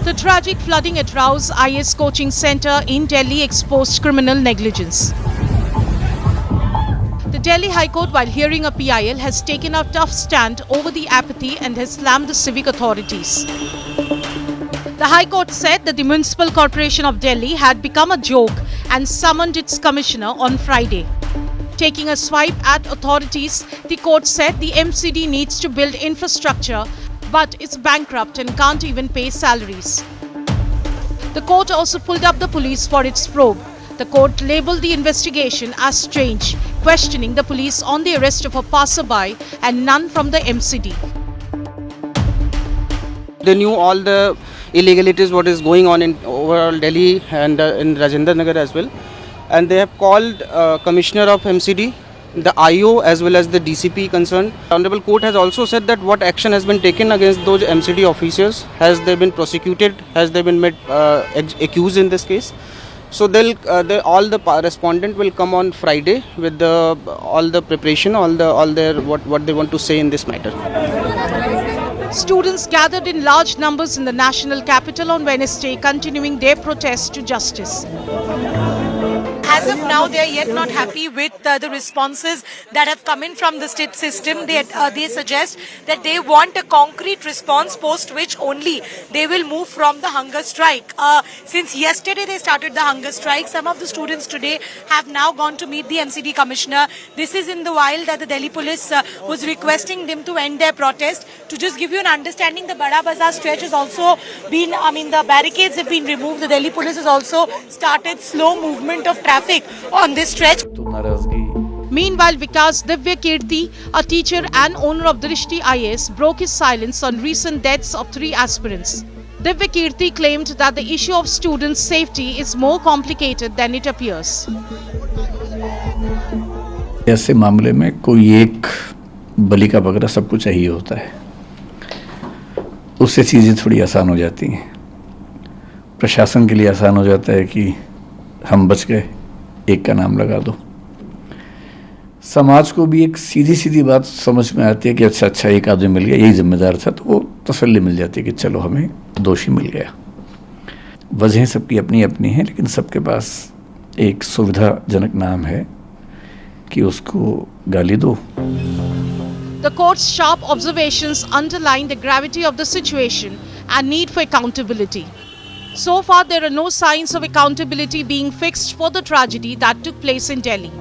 The tragic flooding at Rao's IS coaching centre in Delhi exposed criminal negligence. The Delhi High Court, while hearing a PIL, has taken a tough stand over the apathy and has slammed the civic authorities. The High Court said that the Municipal Corporation of Delhi had become a joke and summoned its commissioner on Friday. Taking a swipe at authorities, the court said the MCD needs to build infrastructure but is bankrupt and can't even pay salaries. The court also pulled up the police for its probe. The court labelled the investigation as strange, questioning the police on the arrest of a passerby and none from the MCD. They knew all the illegalities what is going on in overall Delhi and in Rajendra Nagar as well, and they have called Commissioner of MCD, the IO as well as the DCP concerned. Honorable Court has also said that what action has been taken against those MCD officers, has they been prosecuted, has they been made accused in this case. So all the respondent will come on Friday with all the preparation, all their what they want to say in this matter. Students gathered in large numbers in the national capital on Wednesday, continuing their protest to justice. As of now, they are yet not happy with the responses that have come in from the state system. They suggest that they want a concrete response, post which only they will move from the hunger strike. Since yesterday they started the hunger strike, some of the students today have now gone to meet the MCD commissioner. This is in the while that the Delhi police was requesting them to end their protest. To just give you an understanding, the Bada Bazaar stretch has also been, the barricades have been removed. The Delhi police has also started slow movement of traffic on this stretch. Meanwhile, Vikas Divya Kirti, a teacher and owner of Drishti IS, broke his silence on recent deaths of 3 aspirants. Divya Kirti claimed that the issue of students' safety is more complicated than it appears. ऐसे मामले में कोई एक बलि का बकरा सबको चाहिए होता है, उससे चीज़ें थोड़ी आसान हो जाती हैं। प्रशासन के लिए आसान हो जाता है कि हम बच गए, एक का नाम लगा दो। समाज को भी एक सीधी सीधी बात समझ में आती है कि अच्छा एक आदमी मिल गया, यही जिम्मेदार था, तो वो तसल्ली मिल जाती है कि चलो हमें दोषी मिल गया। वजहें सबकी अपनी अपनी हैं, लेकिन सबके पास एक सुविधाजनक नाम है कि उसको गाली दो। The court's sharp observations underline the gravity of the situation and need for accountability. So far, there are no signs of accountability being fixed for the tragedy that took place in Delhi.